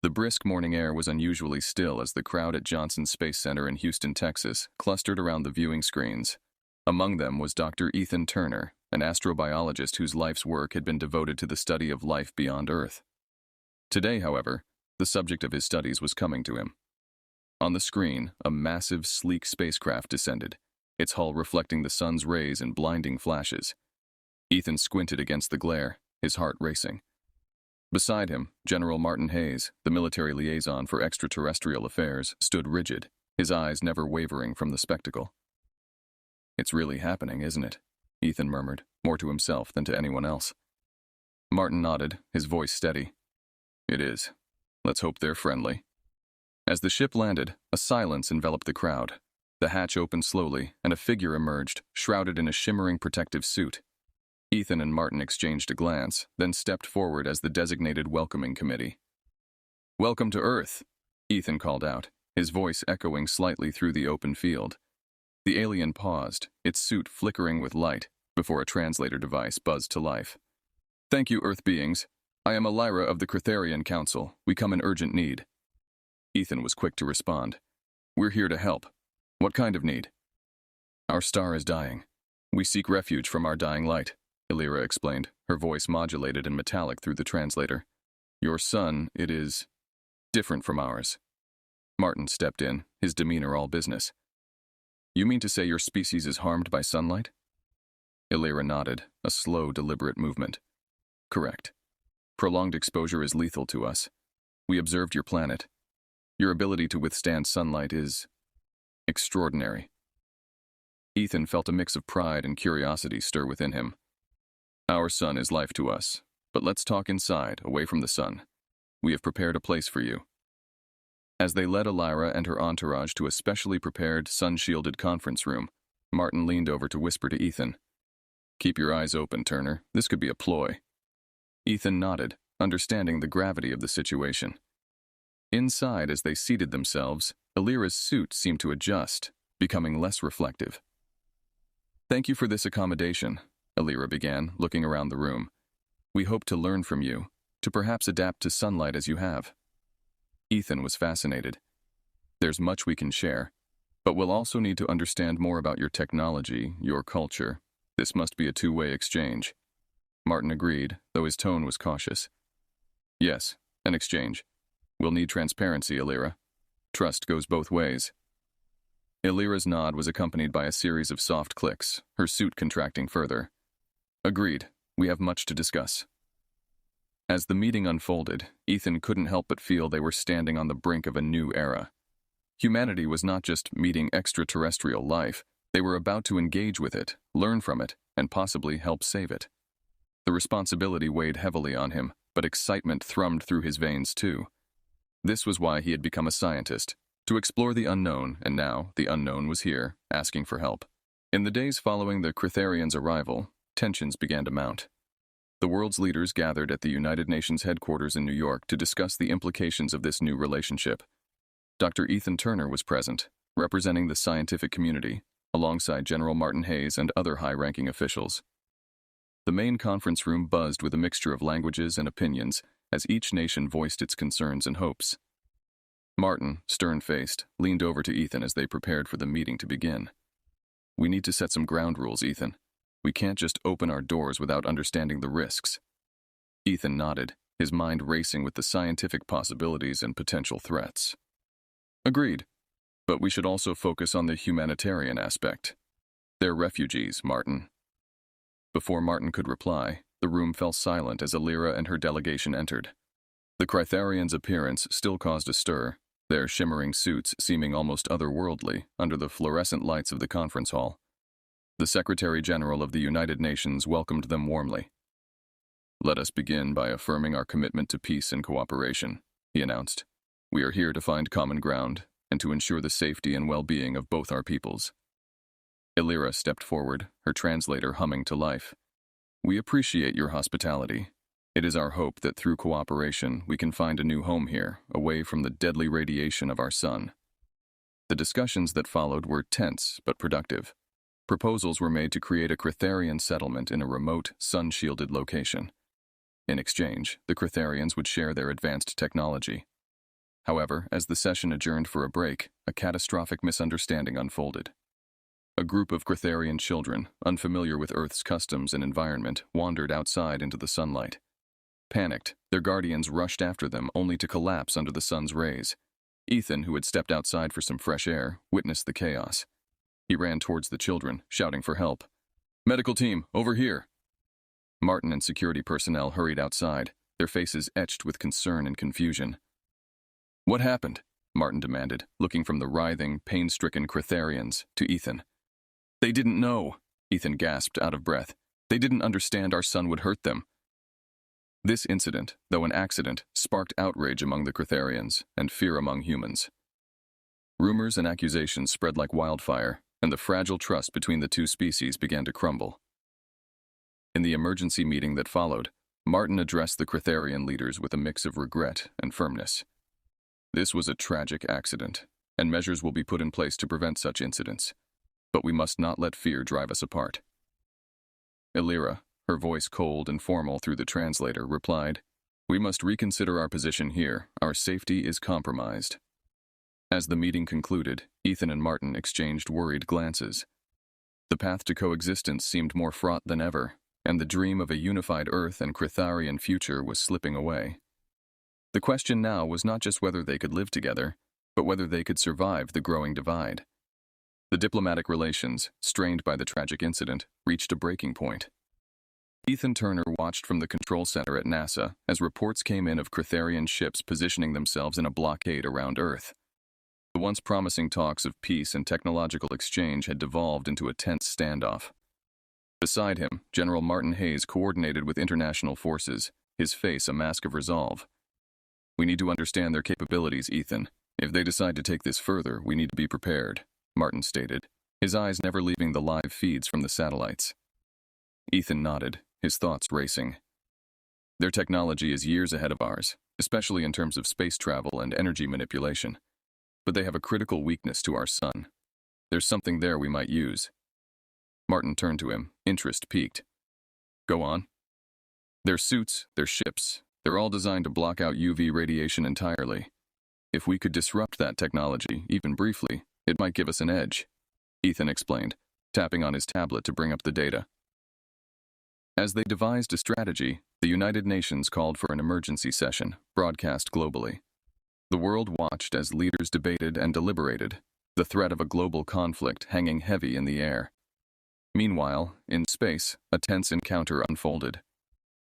The brisk morning air was unusually still as the crowd at Johnson Space Center in Houston, Texas, clustered around the viewing screens. Among them was Dr. Ethan Turner, an astrobiologist whose life's work had been devoted to the study of life beyond Earth. Today, however, the subject of his studies was coming to him. On the screen, a massive, sleek spacecraft descended, its hull reflecting the sun's rays in blinding flashes. Ethan squinted against the glare, his heart racing. Beside him, General Martin Hayes, the military liaison for extraterrestrial affairs, stood rigid, his eyes never wavering from the spectacle. "It's really happening, isn't it?" Ethan murmured, more to himself than to anyone else. Martin nodded, his voice steady. "It is. Let's hope they're friendly." As the ship landed, a silence enveloped the crowd. The hatch opened slowly, and a figure emerged, shrouded in a shimmering protective suit. Ethan and Martin exchanged a glance, then stepped forward as the designated welcoming committee. "Welcome to Earth," Ethan called out, his voice echoing slightly through the open field. The alien paused, its suit flickering with light, before a translator device buzzed to life. "Thank you, Earth beings. I am Elira of the Cretharian Council. We come in urgent need." Ethan was quick to respond. "We're here to help. What kind of need?" "Our star is dying. We seek refuge from our dying light," Elira explained, her voice modulated and metallic through the translator. "Your sun, it is different from ours." Martin stepped in, his demeanor all business. "You mean to say your species is harmed by sunlight?" Elira nodded, a slow, deliberate movement. "Correct. Prolonged exposure is lethal to us. We observed your planet. Your ability to withstand sunlight is extraordinary." Ethan felt a mix of pride and curiosity stir within him. "Our sun is life to us, but let's talk inside, away from the sun. We have prepared a place for you." As they led Elira and her entourage to a specially prepared, sun-shielded conference room, Martin leaned over to whisper to Ethan. "Keep your eyes open, Turner. This could be a ploy." Ethan nodded, understanding the gravity of the situation. Inside, as they seated themselves, Elira's suit seemed to adjust, becoming less reflective. "Thank you for this accommodation," Elira began, looking around the room. "We hope to learn from you, to perhaps adapt to sunlight as you have." Ethan was fascinated. "There's much we can share, but we'll also need to understand more about your technology, your culture. This must be a two-way exchange." Martin agreed, though his tone was cautious. "Yes, an exchange. We'll need transparency, Elira. Trust goes both ways." Elira's nod was accompanied by a series of soft clicks, her suit contracting further. "Agreed. We have much to discuss." As the meeting unfolded, Ethan couldn't help but feel they were standing on the brink of a new era. Humanity was not just meeting extraterrestrial life, they were about to engage with it, learn from it, and possibly help save it. The responsibility weighed heavily on him, but excitement thrummed through his veins too. This was why he had become a scientist, to explore the unknown, and now the unknown was here, asking for help. In the days following the Cretharians' arrival, tensions began to mount. The world's leaders gathered at the United Nations headquarters in New York to discuss the implications of this new relationship. Dr. Ethan Turner was present, representing the scientific community, alongside General Martin Hayes and other high-ranking officials. The main conference room buzzed with a mixture of languages and opinions as each nation voiced its concerns and hopes. Martin, stern-faced, leaned over to Ethan as they prepared for the meeting to begin. "We need to set some ground rules, Ethan. We can't just open our doors without understanding the risks." Ethan nodded, his mind racing with the scientific possibilities and potential threats. "Agreed. But we should also focus on the humanitarian aspect. They're refugees, Martin." Before Martin could reply, the room fell silent as Elira and her delegation entered. The Cretharians' appearance still caused a stir, their shimmering suits seeming almost otherworldly under the fluorescent lights of the conference hall. The Secretary-General of the United Nations welcomed them warmly. "Let us begin by affirming our commitment to peace and cooperation," he announced. "We are here to find common ground and to ensure the safety and well-being of both our peoples." Elira stepped forward, her translator humming to life. "We appreciate your hospitality. It is our hope that through cooperation we can find a new home here, away from the deadly radiation of our sun." The discussions that followed were tense but productive. Proposals were made to create a Cretharian settlement in a remote, sun-shielded location. In exchange, the Cretharians would share their advanced technology. However, as the session adjourned for a break, a catastrophic misunderstanding unfolded. A group of Cretharian children, unfamiliar with Earth's customs and environment, wandered outside into the sunlight. Panicked, their guardians rushed after them only to collapse under the sun's rays. Ethan, who had stepped outside for some fresh air, witnessed the chaos. He ran towards the children, shouting for help. "Medical team, over here!" Martin and security personnel hurried outside, their faces etched with concern and confusion. "What happened?" Martin demanded, looking from the writhing, pain-stricken Cretharians to Ethan. "They didn't know," Ethan gasped out of breath. "They didn't understand our son would hurt them." This incident, though an accident, sparked outrage among the Cretharians and fear among humans. Rumors and accusations spread like wildfire, and the fragile trust between the two species began to crumble. In the emergency meeting that followed, Martin addressed the Cretharian leaders with a mix of regret and firmness. This was a tragic accident, and measures will be put in place to prevent such incidents. But we must not let fear drive us apart. Elira, her voice cold and formal through the translator, replied, "We must reconsider our position here. Our safety is compromised." As the meeting concluded, Ethan and Martin exchanged worried glances. The path to coexistence seemed more fraught than ever, and the dream of a unified Earth and Cretharian future was slipping away. The question now was not just whether they could live together, but whether they could survive the growing divide. The diplomatic relations, strained by the tragic incident, reached a breaking point. Ethan Turner watched from the control center at NASA as reports came in of Cretharian ships positioning themselves in a blockade around Earth. The once promising talks of peace and technological exchange had devolved into a tense standoff. Beside him, General Martin Hayes coordinated with international forces, his face a mask of resolve. "We need to understand their capabilities, Ethan. If they decide to take this further, we need to be prepared," Martin stated, his eyes never leaving the live feeds from the satellites. Ethan nodded, his thoughts racing. "Their technology is years ahead of ours, especially in terms of space travel and energy manipulation. But they have a critical weakness to our sun. There's something there we might use." Martin turned to him, interest piqued. "Go on." "Their suits, their ships, they're all designed to block out UV radiation entirely. If we could disrupt that technology, even briefly, it might give us an edge," Ethan explained, tapping on his tablet to bring up the data. As they devised a strategy, the United Nations called for an emergency session, broadcast globally. The world watched as leaders debated and deliberated, the threat of a global conflict hanging heavy in the air. Meanwhile, in space, a tense encounter unfolded.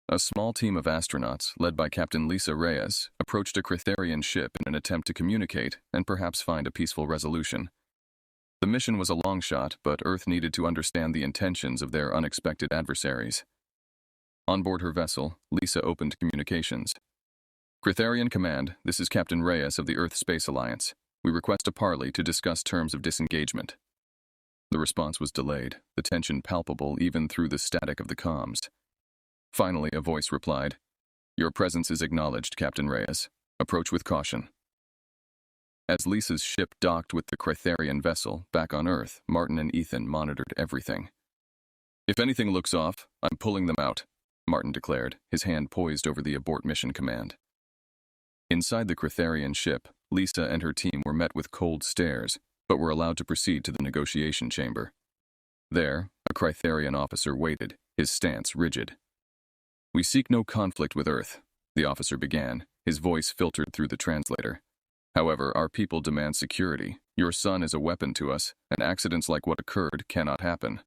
A small team of astronauts, led by Captain Lisa Reyes, approached a Cretharian ship in an attempt to communicate and perhaps find a peaceful resolution. The mission was a long shot, but Earth needed to understand the intentions of their unexpected adversaries. On board her vessel, Lisa opened communications. "Cretharian Command, this is Captain Reyes of the Earth Space Alliance. We request a parley to discuss terms of disengagement." The response was delayed, the tension palpable even through the static of the comms. Finally, a voice replied, "Your presence is acknowledged, Captain Reyes. Approach with caution." As Lisa's ship docked with the Cretharian vessel back on Earth, Martin and Ethan monitored everything. "If anything looks off, I'm pulling them out," Martin declared, his hand poised over the abort mission command. Inside the Cretharian ship, Lisa and her team were met with cold stares, but were allowed to proceed to the negotiation chamber. There, a Cretharian officer waited, his stance rigid. "We seek no conflict with Earth," the officer began, his voice filtered through the translator. "However, our people demand security. Your son is a weapon to us, and accidents like what occurred cannot happen."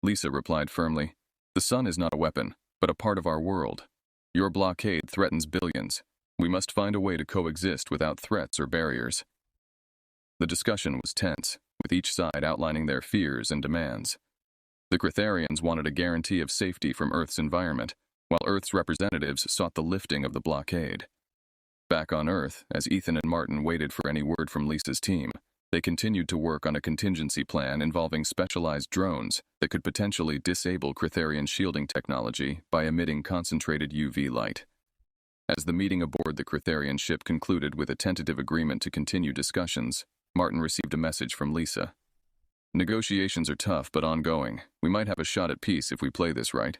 Lisa replied firmly, "The sun is not a weapon, but a part of our world. Your blockade threatens billions. We must find a way to coexist without threats or barriers." The discussion was tense, with each side outlining their fears and demands. The Cretharians wanted a guarantee of safety from Earth's environment, while Earth's representatives sought the lifting of the blockade. Back on Earth, as Ethan and Martin waited for any word from Lisa's team, they continued to work on a contingency plan involving specialized drones that could potentially disable Cretharian shielding technology by emitting concentrated UV light. As the meeting aboard the Cretharian ship concluded with a tentative agreement to continue discussions, Martin received a message from Lisa. "Negotiations are tough but ongoing. We might have a shot at peace if we play this right."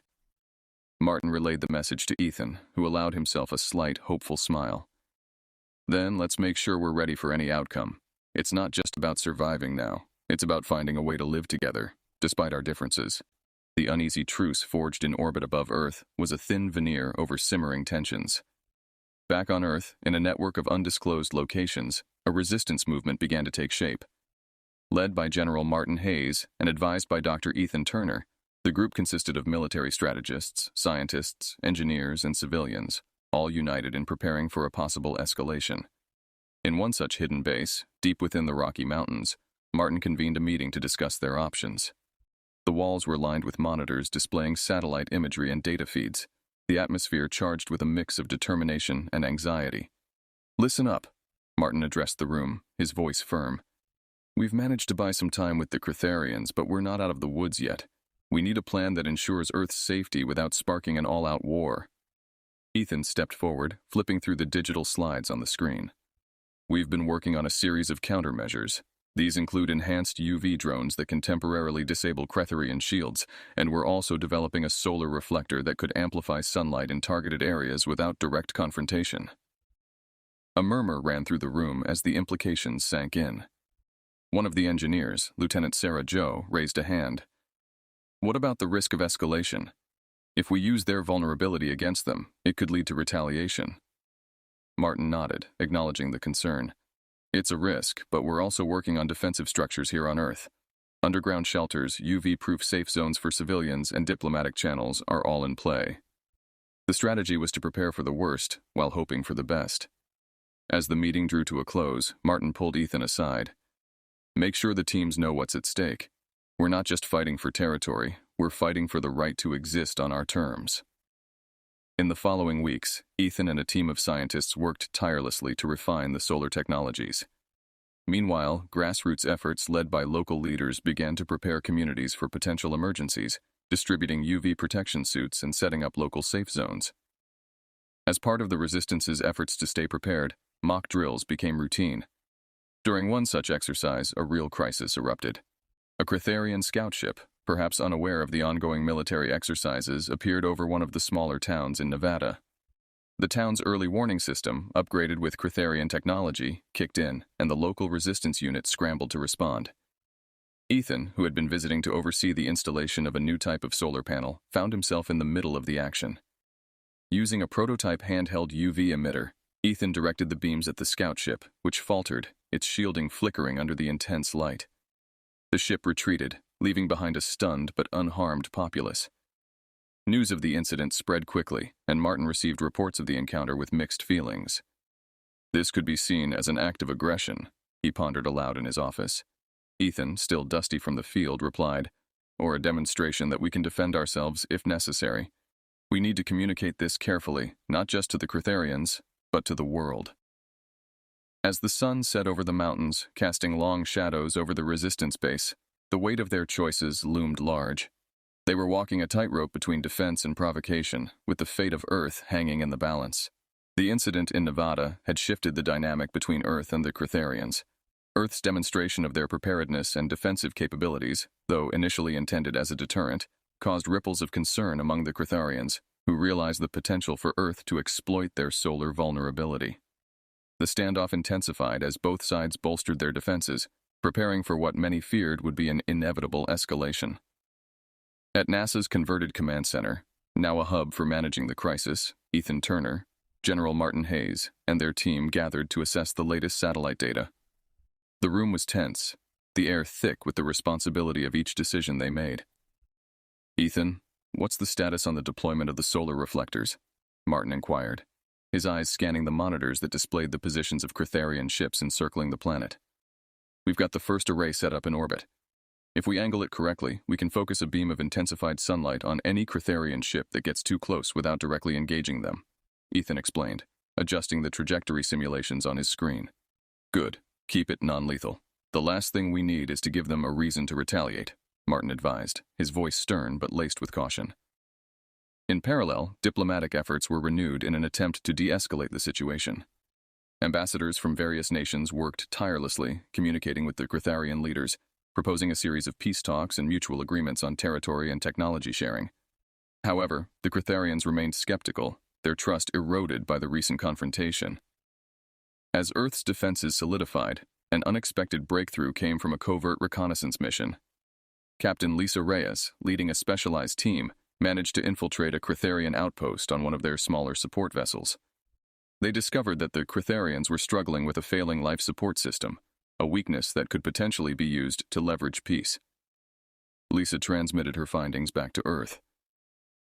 Martin relayed the message to Ethan, who allowed himself a slight, hopeful smile. Then let's make sure we're ready for any outcome. It's not just about surviving now. It's about finding a way to live together, despite our differences. The uneasy truce forged in orbit above Earth was a thin veneer over simmering tensions. Back on Earth, in a network of undisclosed locations, a resistance movement began to take shape. Led by General Martin Hayes and advised by Dr. Ethan Turner, the group consisted of military strategists, scientists, engineers, and civilians, all united in preparing for a possible escalation. In one such hidden base, deep within the Rocky Mountains, Martin convened a meeting to discuss their options. The walls were lined with monitors displaying satellite imagery and data feeds, the atmosphere charged with a mix of determination and anxiety. "Listen up," Martin addressed the room, his voice firm. "We've managed to buy some time with the Cretharians, but we're not out of the woods yet. We need a plan that ensures Earth's safety without sparking an all-out war." Ethan stepped forward, flipping through the digital slides on the screen. "We've been working on a series of countermeasures. These include enhanced UV drones that can temporarily disable Cretharian shields, and we're also developing a solar reflector that could amplify sunlight in targeted areas without direct confrontation." A murmur ran through the room as the implications sank in. One of the engineers, Lieutenant Sarah Joe, raised a hand. "What about the risk of escalation? If we use their vulnerability against them, it could lead to retaliation." Martin nodded, acknowledging the concern. "It's a risk, but we're also working on defensive structures here on Earth. Underground shelters, UV-proof safe zones for civilians, and diplomatic channels are all in play." The strategy was to prepare for the worst, while hoping for the best. As the meeting drew to a close, Martin pulled Ethan aside. "Make sure the teams know what's at stake. We're not just fighting for territory, we're fighting for the right to exist on our terms." In the following weeks, Ethan and a team of scientists worked tirelessly to refine the solar technologies. Meanwhile, grassroots efforts led by local leaders began to prepare communities for potential emergencies, distributing UV protection suits and setting up local safe zones. As part of the Resistance's efforts to stay prepared, mock drills became routine. During one such exercise, a real crisis erupted. A Cretharian scout ship, perhaps unaware of the ongoing military exercises, appeared over one of the smaller towns in Nevada. The town's early warning system, upgraded with Cretharian technology, kicked in, and the local resistance unit scrambled to respond. Ethan, who had been visiting to oversee the installation of a new type of solar panel, found himself in the middle of the action. Using a prototype handheld UV emitter, Ethan directed the beams at the scout ship, which faltered, its shielding flickering under the intense light. The ship retreated, leaving behind a stunned but unharmed populace. News of the incident spread quickly, and Martin received reports of the encounter with mixed feelings. "This could be seen as an act of aggression," he pondered aloud in his office. Ethan, still dusty from the field, replied, "Or a demonstration that we can defend ourselves if necessary. We need to communicate this carefully, not just to the Cretharians, but to the world." As the sun set over the mountains, casting long shadows over the resistance base, the weight of their choices loomed large. They were walking a tightrope between defense and provocation, with the fate of Earth hanging in the balance. The incident in Nevada had shifted the dynamic between Earth and the Cretharians. Earth's demonstration of their preparedness and defensive capabilities, though initially intended as a deterrent, caused ripples of concern among the Cretharians, who realized the potential for Earth to exploit their solar vulnerability. The standoff intensified as both sides bolstered their defenses, preparing for what many feared would be an inevitable escalation. At NASA's converted command center, now a hub for managing the crisis, Ethan Turner, General Martin Hayes, and their team gathered to assess the latest satellite data. The room was tense, the air thick with the responsibility of each decision they made. "Ethan, what's the status on the deployment of the solar reflectors?" Martin inquired, his eyes scanning the monitors that displayed the positions of Cretharian ships encircling the planet. "We've got the first array set up in orbit. If we angle it correctly, we can focus a beam of intensified sunlight on any Cretharian ship that gets too close without directly engaging them," Ethan explained, adjusting the trajectory simulations on his screen. "Good. Keep it non-lethal. The last thing we need is to give them a reason to retaliate," Martin advised, his voice stern but laced with caution. In parallel, diplomatic efforts were renewed in an attempt to de-escalate the situation. Ambassadors from various nations worked tirelessly, communicating with the Cretharian leaders, proposing a series of peace talks and mutual agreements on territory and technology sharing. However, the Cretharians remained skeptical, their trust eroded by the recent confrontation. As Earth's defenses solidified, an unexpected breakthrough came from a covert reconnaissance mission. Captain Lisa Reyes, leading a specialized team, managed to infiltrate a Critharian outpost on one of their smaller support vessels. They discovered that the Critharians were struggling with a failing life support system, a weakness that could potentially be used to leverage peace. Lisa transmitted her findings back to Earth.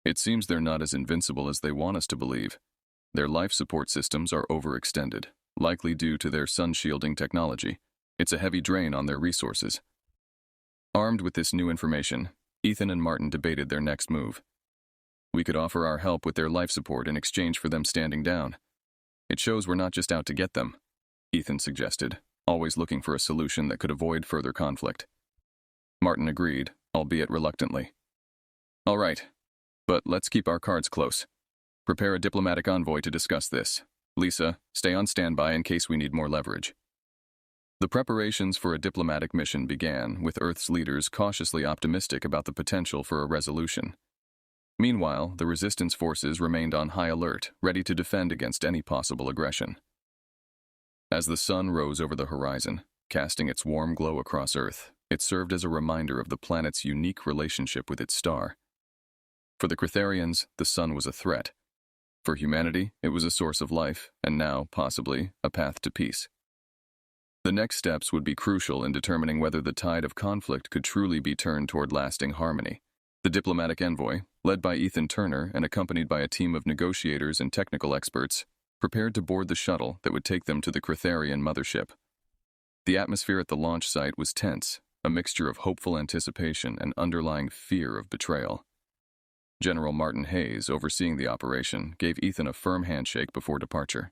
It seems they're not as invincible as they want us to believe. Their life support systems are overextended, likely due to their sun-shielding technology. It's a heavy drain on their resources. Armed with this new information, Ethan and Martin debated their next move. We could offer our help with their life support in exchange for them standing down. It shows we're not just out to get them, Ethan suggested, always looking for a solution that could avoid further conflict. Martin agreed, albeit reluctantly. All right, but let's keep our cards close. Prepare a diplomatic envoy to discuss this. Lisa, stay on standby in case we need more leverage. The preparations for a diplomatic mission began, with Earth's leaders cautiously optimistic about the potential for a resolution. Meanwhile, the resistance forces remained on high alert, ready to defend against any possible aggression. As the sun rose over the horizon, casting its warm glow across Earth, it served as a reminder of the planet's unique relationship with its star. For the Critharians, the sun was a threat. For humanity, it was a source of life, and now, possibly, a path to peace. The next steps would be crucial in determining whether the tide of conflict could truly be turned toward lasting harmony. The diplomatic envoy, led by Ethan Turner and accompanied by a team of negotiators and technical experts, prepared to board the shuttle that would take them to the Critharian mothership. The atmosphere at the launch site was tense, a mixture of hopeful anticipation and underlying fear of betrayal. General Martin Hayes, overseeing the operation, gave Ethan a firm handshake before departure.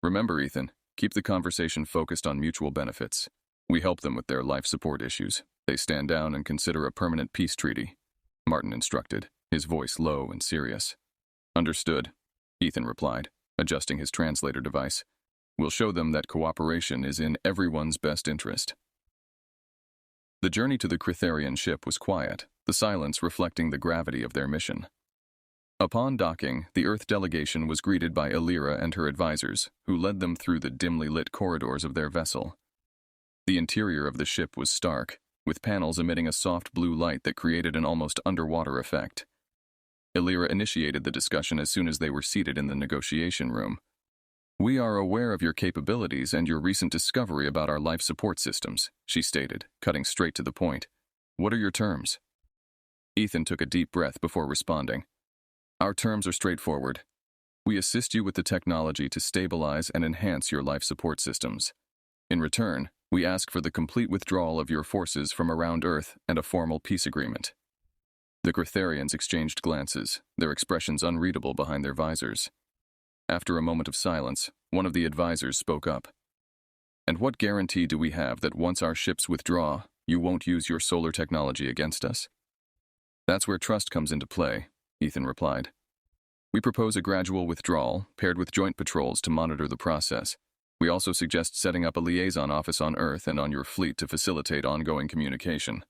Remember, Ethan, keep the conversation focused on mutual benefits. We help them with their life support issues. They stand down and consider a permanent peace treaty, Martin instructed, his voice low and serious. Understood, Ethan replied, adjusting his translator device. We'll show them that cooperation is in everyone's best interest. The journey to the Critharian ship was quiet, the silence reflecting the gravity of their mission. Upon docking, the Earth delegation was greeted by Elira and her advisors, who led them through the dimly lit corridors of their vessel. The interior of the ship was stark, with panels emitting a soft blue light that created an almost underwater effect. Elira initiated the discussion as soon as they were seated in the negotiation room. We are aware of your capabilities and your recent discovery about our life support systems, she stated, cutting straight to the point. What are your terms? Ethan took a deep breath before responding. Our terms are straightforward. We assist you with the technology to stabilize and enhance your life support systems. In return, we ask for the complete withdrawal of your forces from around Earth and a formal peace agreement. The Critharians exchanged glances, their expressions unreadable behind their visors. After a moment of silence, one of the advisors spoke up. And what guarantee do we have that once our ships withdraw, you won't use your solar technology against us? That's where trust comes into play, Ethan replied. We propose a gradual withdrawal, paired with joint patrols to monitor the process. We also suggest setting up a liaison office on Earth and on your fleet to facilitate ongoing communication.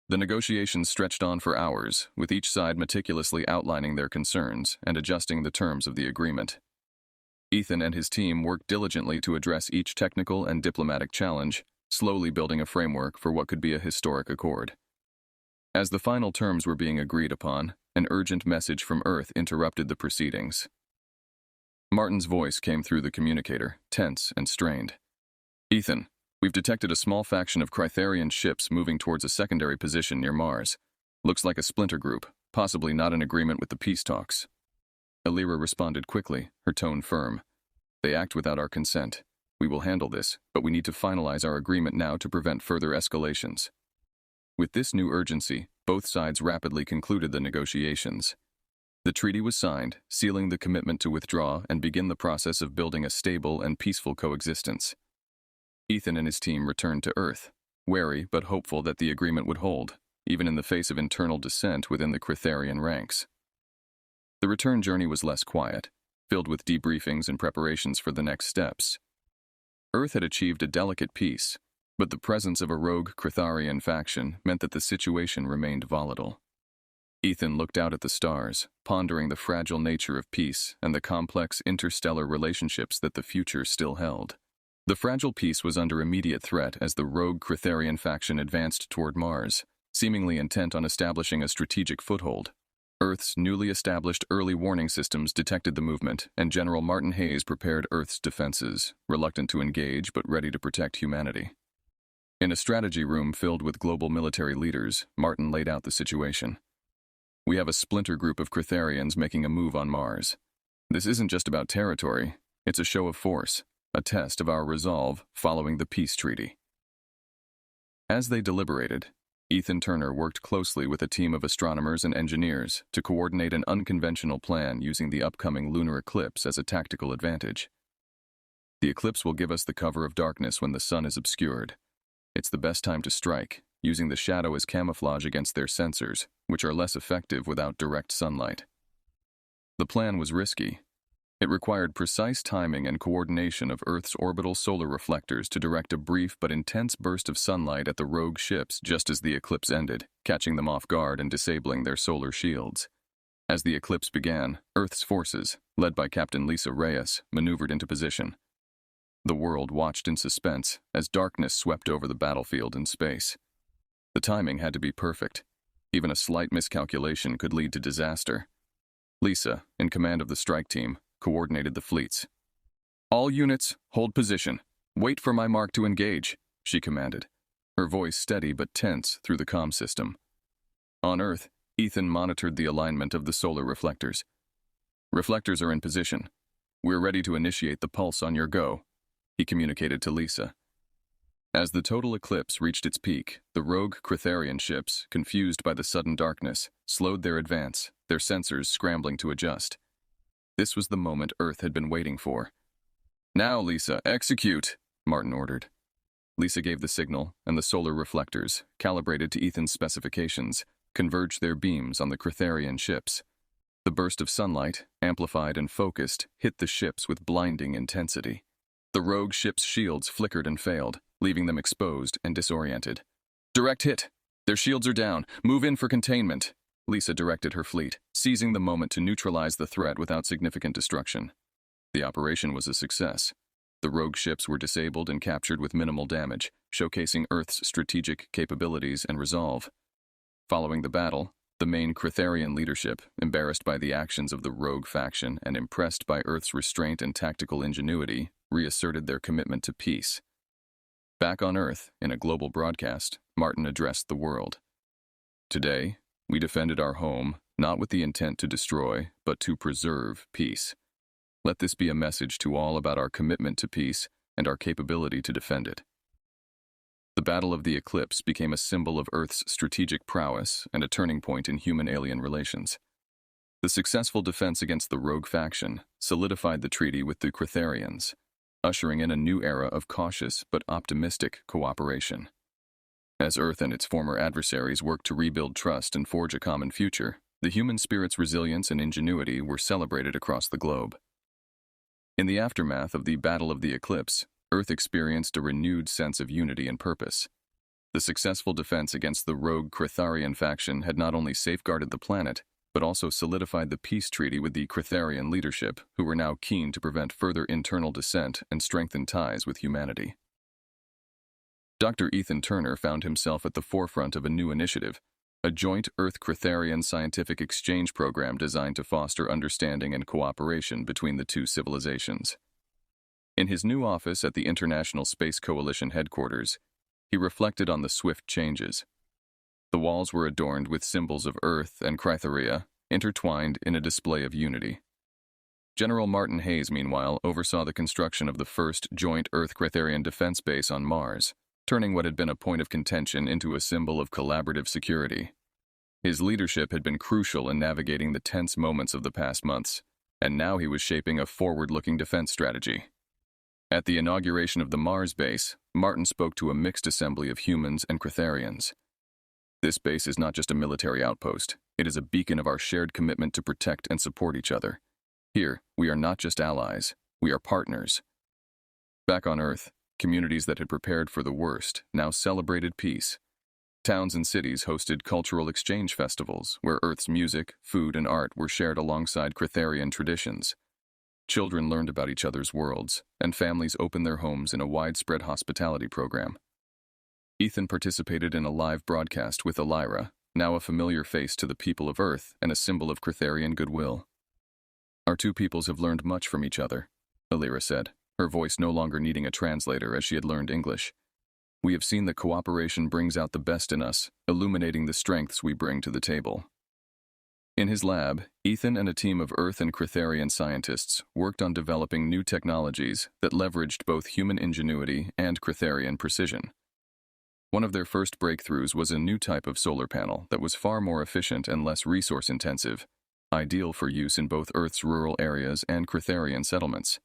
The negotiations stretched on for hours, with each side meticulously outlining their concerns and adjusting the terms of the agreement. Ethan and his team worked diligently to address each technical and diplomatic challenge, slowly building a framework for what could be a historic accord. As the final terms were being agreed upon, an urgent message from Earth interrupted the proceedings. Martin's voice came through the communicator, tense and strained. Ethan, we've detected a small faction of Critharian ships moving towards a secondary position near Mars. Looks like a splinter group, possibly not in agreement with the peace talks. Elira responded quickly, her tone firm. They act without our consent. We will handle this, but we need to finalize our agreement now to prevent further escalations. With this new urgency, both sides rapidly concluded the negotiations. The treaty was signed, sealing the commitment to withdraw and begin the process of building a stable and peaceful coexistence. Ethan and his team returned to Earth, wary but hopeful that the agreement would hold, even in the face of internal dissent within the Critharian ranks. The return journey was less quiet, filled with debriefings and preparations for the next steps. Earth had achieved a delicate peace, but the presence of a rogue Critharian faction meant that the situation remained volatile. Ethan looked out at the stars, pondering the fragile nature of peace and the complex interstellar relationships that the future still held. The fragile peace was under immediate threat as the rogue Critharian faction advanced toward Mars, seemingly intent on establishing a strategic foothold. Earth's newly established early warning systems detected the movement, and General Martin Hayes prepared Earth's defenses, reluctant to engage but ready to protect humanity. In a strategy room filled with global military leaders, Martin laid out the situation. We have a splinter group of Critharians making a move on Mars. This isn't just about territory, it's a show of force, a test of our resolve following the peace treaty. As they deliberated, Ethan Turner worked closely with a team of astronomers and engineers to coordinate an unconventional plan using the upcoming lunar eclipse as a tactical advantage. The eclipse will give us the cover of darkness when the sun is obscured. It's the best time to strike, using the shadow as camouflage against their sensors, which are less effective without direct sunlight. The plan was risky. It required precise timing and coordination of Earth's orbital solar reflectors to direct a brief but intense burst of sunlight at the rogue ships just as the eclipse ended, catching them off guard and disabling their solar shields. As the eclipse began, Earth's forces, led by Captain Lisa Reyes, maneuvered into position. The world watched in suspense as darkness swept over the battlefield and space. The timing had to be perfect. Even a slight miscalculation could lead to disaster. Lisa, in command of the strike team, coordinated the fleets. All units, hold position. Wait for my mark to engage, she commanded, her voice steady but tense through the comm system. On Earth, Ethan monitored the alignment of the solar reflectors. Reflectors are in position. We're ready to initiate the pulse on your go, he communicated to Lisa. As the total eclipse reached its peak, the rogue Critharian ships, confused by the sudden darkness, slowed their advance, their sensors scrambling to adjust. This was the moment Earth had been waiting for. Now, Lisa, execute, Martin ordered. Lisa gave the signal, and the solar reflectors, calibrated to Ethan's specifications, converged their beams on the Critharian ships. The burst of sunlight, amplified and focused, hit the ships with blinding intensity. The rogue ships' shields flickered and failed, leaving them exposed and disoriented. Direct hit! Their shields are down. Move in for containment, Lisa directed her fleet, seizing the moment to neutralize the threat without significant destruction. The operation was a success. The rogue ships were disabled and captured with minimal damage, showcasing Earth's strategic capabilities and resolve. Following the battle, the main Critharian leadership, embarrassed by the actions of the rogue faction and impressed by Earth's restraint and tactical ingenuity, reasserted their commitment to peace. Back on Earth, in a global broadcast, Martin addressed the world. Today, we defended our home, not with the intent to destroy, but to preserve peace. Let this be a message to all about our commitment to peace and our capability to defend it. The Battle of the Eclipse became a symbol of Earth's strategic prowess and a turning point in human-alien relations. The successful defense against the rogue faction solidified the treaty with the Critharians, ushering in a new era of cautious but optimistic cooperation. As Earth and its former adversaries worked to rebuild trust and forge a common future, the human spirit's resilience and ingenuity were celebrated across the globe. In the aftermath of the Battle of the Eclipse, Earth experienced a renewed sense of unity and purpose. The successful defense against the rogue Critharian faction had not only safeguarded the planet, but also solidified the peace treaty with the Critharian leadership, who were now keen to prevent further internal dissent and strengthen ties with humanity. Dr. Ethan Turner found himself at the forefront of a new initiative, a joint Earth-Critharian scientific exchange program designed to foster understanding and cooperation between the two civilizations. In his new office at the International Space Coalition headquarters, he reflected on the swift changes. The walls were adorned with symbols of Earth and Crytheria, intertwined in a display of unity. General Martin Hayes, meanwhile, oversaw the construction of the first joint Earth-Critharian defense base on Mars, turning what had been a point of contention into a symbol of collaborative security. His leadership had been crucial in navigating the tense moments of the past months, and now he was shaping a forward-looking defense strategy. At the inauguration of the Mars base, Martin spoke to a mixed assembly of humans and Critharians. This base is not just a military outpost, it is a beacon of our shared commitment to protect and support each other. Here, we are not just allies, we are partners. Back on Earth, communities that had prepared for the worst now celebrated peace. Towns and cities hosted cultural exchange festivals where Earth's music, food, and art were shared alongside Cretharian traditions. Children learned about each other's worlds, and families opened their homes in a widespread hospitality program. Ethan participated in a live broadcast with Elira, now a familiar face to the people of Earth and a symbol of Cretharian goodwill. "Our two peoples have learned much from each other," Elira said, her voice no longer needing a translator as she had learned English. "We have seen that cooperation brings out the best in us, illuminating the strengths we bring to the table." In his lab, Ethan and a team of Earth and Cretharian scientists worked on developing new technologies that leveraged both human ingenuity and Cretharian precision. One of their first breakthroughs was a new type of solar panel that was far more efficient and less resource-intensive, ideal for use in both Earth's rural areas and Cretharian settlements.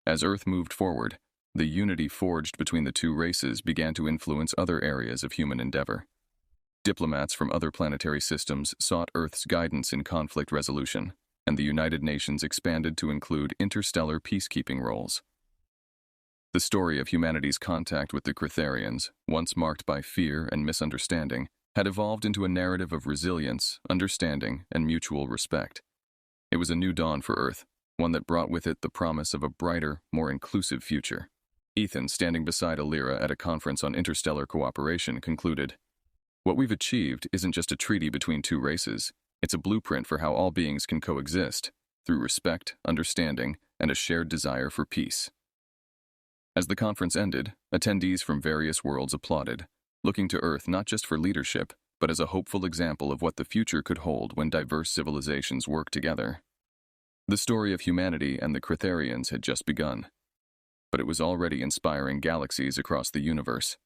As Earth moved forward, the unity forged between the two races began to influence other areas of human endeavor. Diplomats from other planetary systems sought Earth's guidance in conflict resolution, and the United Nations expanded to include interstellar peacekeeping roles. The story of humanity's contact with the Cretharians, once marked by fear and misunderstanding, had evolved into a narrative of resilience, understanding, and mutual respect. It was a new dawn for Earth, one that brought with it the promise of a brighter, more inclusive future. Ethan, standing beside Elira at a conference on interstellar cooperation, concluded, "What we've achieved isn't just a treaty between two races, it's a blueprint for how all beings can coexist, through respect, understanding, and a shared desire for peace." As the conference ended, attendees from various worlds applauded, looking to Earth not just for leadership, but as a hopeful example of what the future could hold when diverse civilizations work together. The story of humanity and the Cretharians had just begun, but it was already inspiring galaxies across the universe.